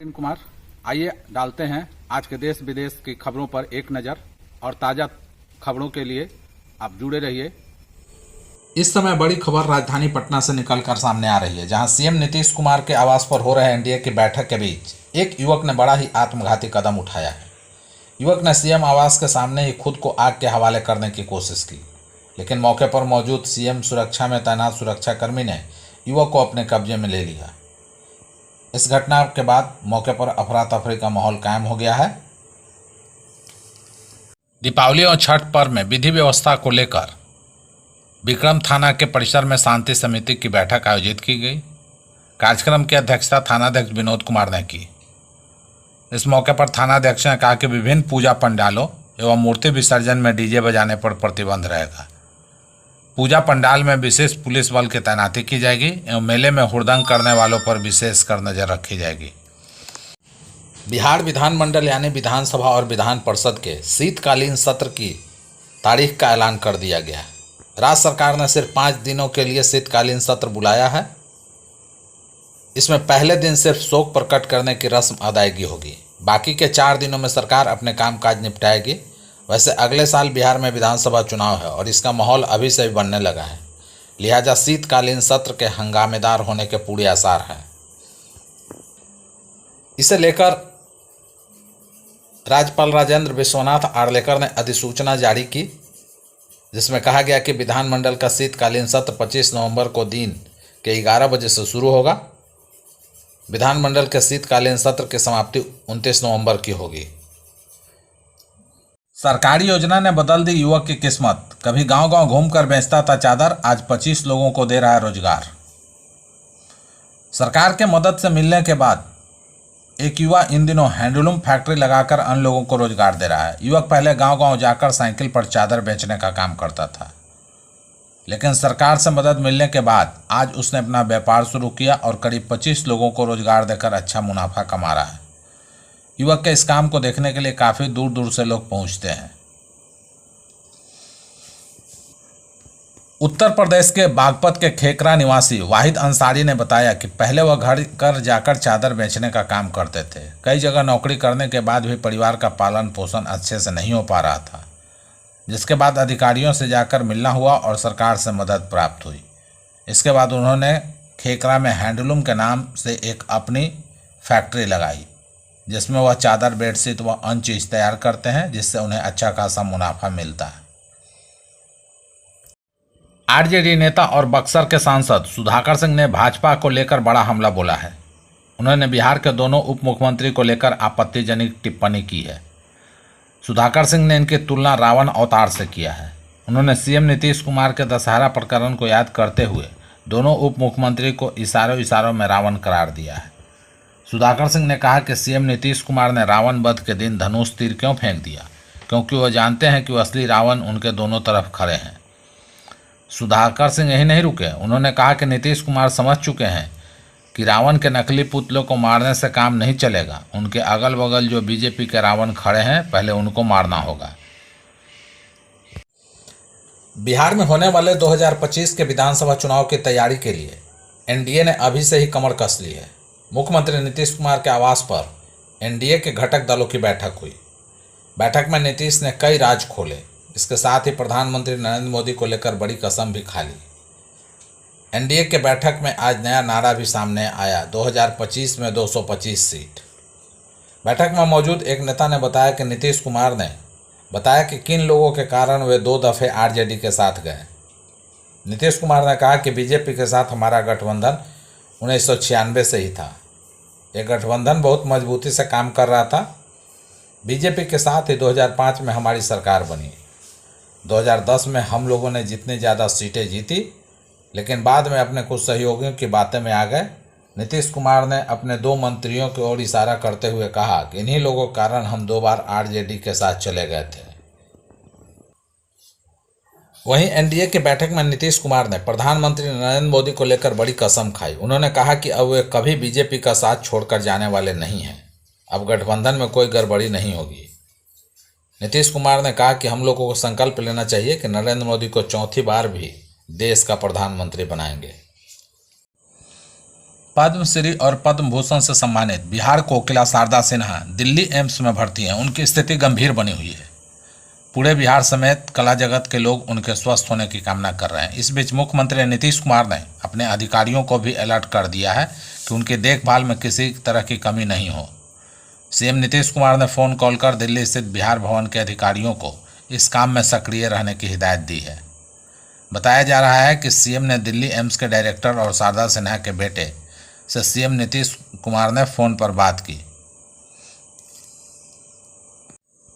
कुमार, आइए डालते हैं आज के देश विदेश की खबरों पर एक नज़र और ताज़ा खबरों के लिए आप जुड़े रहिए। इस समय बड़ी खबर राजधानी पटना से निकलकर सामने आ रही है, जहां सीएम नीतीश कुमार के आवास पर हो रहे एनडीए की बैठक के बीच एक युवक ने बड़ा ही आत्मघाती कदम उठाया है। युवक ने सीएम आवास के सामने ही खुद को आग के हवाले करने की कोशिश की, लेकिन मौके पर मौजूद सीएम सुरक्षा में तैनात सुरक्षाकर्मी ने युवक को अपने कब्जे में ले लिया। इस घटना के बाद मौके पर अफरा तफरी का माहौल कायम हो गया है। दीपावली और छठ पर्व में विधि व्यवस्था को लेकर विक्रम थाना के परिसर में शांति समिति की बैठक आयोजित की गई। कार्यक्रम की अध्यक्षता थानाध्यक्ष विनोद कुमार ने की। इस मौके पर थानाध्यक्ष ने कहा कि विभिन्न पूजा पंडालों एवं मूर्ति विसर्जन में डीजे बजाने पर प्रतिबंध रहेगा। पूजा पंडाल में विशेष पुलिस बल की तैनाती की जाएगी एवं मेले में हुड़दंग करने वालों पर विशेषकर नजर रखी जाएगी। बिहार विधानमंडल यानी विधानसभा और विधान परिषद के शीतकालीन सत्र की तारीख का ऐलान कर दिया गया है। राज्य सरकार ने सिर्फ 5 दिनों के लिए शीतकालीन सत्र बुलाया है। इसमें पहले दिन सिर्फ शोक प्रकट करने की रस्म अदायगी होगी। बाकी के 4 दिनों में सरकार अपने कामकाज निपटाएगी। वैसे अगले साल बिहार में विधानसभा चुनाव है और इसका माहौल अभी से ही बनने लगा है, लिहाजा शीतकालीन सत्र के हंगामेदार होने के पूरे आसार हैं। इसे लेकर राज्यपाल राजेंद्र विश्वनाथ आर्लेकर ने अधिसूचना जारी की, जिसमें कहा गया कि विधानमंडल का शीतकालीन सत्र 25 नवंबर को दिन के 11 बजे से शुरू होगा। विधानमंडल के शीतकालीन सत्र की समाप्ति 29 नवंबर की होगी। सरकारी योजना ने बदल दी युवक की किस्मत। कभी गांव-गांव घूमकर बेचता था चादर, आज 25 लोगों को दे रहा है रोजगार। सरकार के मदद से मिलने के बाद एक युवा इन दिनों हैंडलूम फैक्ट्री लगाकर अन्य लोगों को रोजगार दे रहा है। युवक पहले गांव-गांव जाकर साइकिल पर चादर बेचने का काम करता था, लेकिन सरकार से मदद मिलने के बाद आज उसने अपना व्यापार शुरू किया और करीब 25 लोगों को रोजगार देकर अच्छा मुनाफा कमा रहा है। युवक के इस काम को देखने के लिए काफ़ी दूर दूर से लोग पहुंचते हैं। उत्तर प्रदेश के बागपत के खेकरा निवासी वाहिद अंसारी ने बताया कि पहले वह घर जाकर चादर बेचने का काम करते थे। कई जगह नौकरी करने के बाद भी परिवार का पालन पोषण अच्छे से नहीं हो पा रहा था, जिसके बाद अधिकारियों से जाकर मिलना हुआ और सरकार से मदद प्राप्त हुई। इसके बाद उन्होंने खेकरा में हैंडलूम के नाम से एक अपनी फैक्ट्री लगाई, जिसमें वह चादर, बेडशीट व अन्य चीज़ तैयार करते हैं, जिससे उन्हें अच्छा खासा मुनाफा मिलता है। आरजेडी नेता और बक्सर के सांसद सुधाकर सिंह ने भाजपा को लेकर बड़ा हमला बोला है। उन्होंने बिहार के दोनों उप मुख्यमंत्री को लेकर आपत्तिजनक टिप्पणी की है। सुधाकर सिंह ने इनकी तुलना रावण अवतार से किया है। उन्होंने सीएम नीतीश कुमार के दशहरा प्रकरण को याद करते हुए दोनों उप मुख्यमंत्री को इशारों में रावण करार दिया है। सुधाकर सिंह ने कहा कि सीएम नीतीश कुमार ने रावण वध के दिन धनुष तीर क्यों फेंक दिया, क्योंकि वह जानते हैं कि वह असली रावण उनके दोनों तरफ खड़े हैं। सुधाकर सिंह यही नहीं रुके, उन्होंने कहा कि नीतीश कुमार समझ चुके हैं कि रावण के नकली पुतलों को मारने से काम नहीं चलेगा। उनके अगल बगल जो बीजेपी के रावण खड़े हैं, पहले उनको मारना होगा। बिहार में होने वाले 2025 के विधानसभा चुनाव की तैयारी के लिए एनडीए ने अभी से ही कमर कस ली है। मुख्यमंत्री नीतीश कुमार के आवास पर एनडीए के घटक दलों की बैठक हुई। बैठक में नीतीश ने कई राज खोले। इसके साथ ही प्रधानमंत्री नरेंद्र मोदी को लेकर बड़ी कसम भी खा ली। एनडीए के बैठक में आज नया नारा भी सामने आया, 2025 में 225 सीट। बैठक में मौजूद एक नेता ने बताया कि नीतीश कुमार ने बताया कि किन लोगों के कारण वे 2 दफ़े आरजेडी के साथ गए। नीतीश कुमार ने कहा कि बीजेपी के साथ हमारा गठबंधन 1996 से ही था। यह गठबंधन बहुत मजबूती से काम कर रहा था। बीजेपी के साथ ही 2005 में हमारी सरकार बनी। 2010 में हम लोगों ने जितनी ज़्यादा सीटें जीती, लेकिन बाद में अपने कुछ सहयोगियों की बातें में आ गए। नीतीश कुमार ने अपने 2 मंत्रियों की ओर इशारा करते हुए कहा कि इन्हीं लोगों के कारण हम 2 बार आरजेडी के साथ चले गए थे। वहीं एनडीए की बैठक में नीतीश कुमार ने प्रधानमंत्री नरेंद्र मोदी को लेकर बड़ी कसम खाई। उन्होंने कहा कि अब वे कभी बीजेपी का साथ छोड़कर जाने वाले नहीं हैं। अब गठबंधन में कोई गड़बड़ी नहीं होगी। नीतीश कुमार ने कहा कि हम लोगों को संकल्प लेना चाहिए कि नरेंद्र मोदी को चौथी बार भी देश का प्रधानमंत्री बनाएंगे। पद्मश्री और पद्म भूषण से सम्मानित बिहार कोकिला शारदा सिन्हा दिल्ली एम्स में भर्ती हैं। उनकी स्थिति गंभीर बनी हुई है। पूरे बिहार समेत कला जगत के लोग उनके स्वस्थ होने की कामना कर रहे हैं। इस बीच मुख्यमंत्री नीतीश कुमार ने अपने अधिकारियों को भी अलर्ट कर दिया है कि उनकी देखभाल में किसी तरह की कमी नहीं हो। सीएम नीतीश कुमार ने फ़ोन कॉल कर दिल्ली स्थित बिहार भवन के अधिकारियों को इस काम में सक्रिय रहने की हिदायत दी है। बताया जा रहा है कि सीएम ने दिल्ली एम्स के डायरेक्टर और शारदा सिन्हा के बेटे से सीएम नीतीश कुमार ने फ़ोन पर बात की।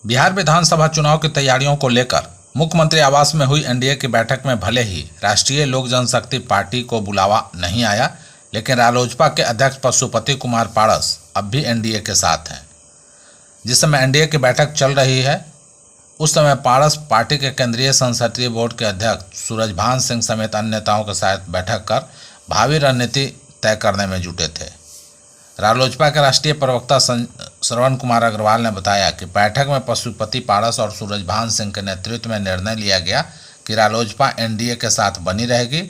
बिहार विधानसभा चुनाव की तैयारियों को लेकर मुख्यमंत्री आवास में हुई एनडीए की बैठक में भले ही राष्ट्रीय लोक जनशक्ति पार्टी को बुलावा नहीं आया, लेकिन रालोजपा के अध्यक्ष पशुपति कुमार पारस अब भी एनडीए के साथ हैं। जिस समय एनडीए की बैठक चल रही है उस समय पारस पार्टी के केंद्रीय संसदीय बोर्ड के अध्यक्ष सूरजभान सिंह समेत अन्य नेताओं के साथ बैठक कर भावी रणनीति तय करने में जुटे थे। रालोजपा के राष्ट्रीय प्रवक्ता श्रवण कुमार अग्रवाल ने बताया कि बैठक में पशुपति पारस और सूरजभान सिंह के नेतृत्व में निर्णय लिया गया कि रालोजपा एनडीए के साथ बनी रहेगी।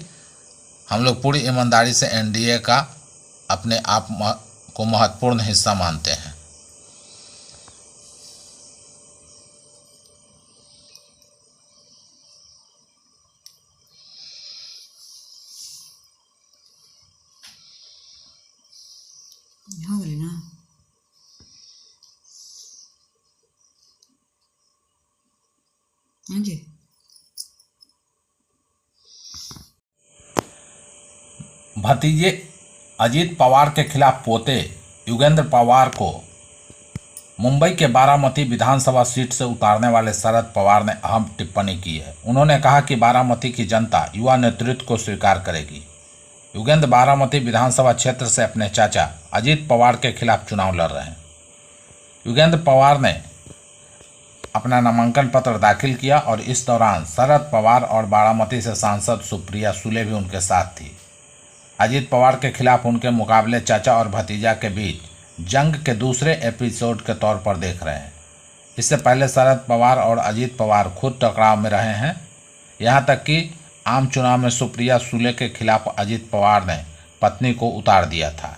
हम लोग पूरी ईमानदारी से एनडीए का अपने आप को महत्वपूर्ण हिस्सा मानते हैं। हो गई ना। हाँ जी। भतीजे अजीत पवार के खिलाफ पोते युगेंद्र पवार को मुंबई के बारामती विधानसभा सीट से उतारने वाले शरद पवार ने अहम टिप्पणी की है। उन्होंने कहा कि बारामती की जनता युवा नेतृत्व को स्वीकार करेगी। युगेंद्र बारामती विधानसभा क्षेत्र से अपने चाचा अजीत पवार के खिलाफ चुनाव लड़ रहे हैं। युगेंद्र पवार ने अपना नामांकन पत्र दाखिल किया और इस दौरान शरद पवार और बारामती से सांसद सुप्रिया सुले भी उनके साथ थी। अजीत पवार के खिलाफ उनके मुकाबले चाचा और भतीजा के बीच जंग के दूसरे एपिसोड के तौर पर देख रहे हैं। इससे पहले शरद पवार और अजीत पवार खुद टकराव में रहे हैं। यहाँ तक कि आम चुनाव में सुप्रिया सुले के खिलाफ अजीत पवार ने पत्नी को उतार दिया था।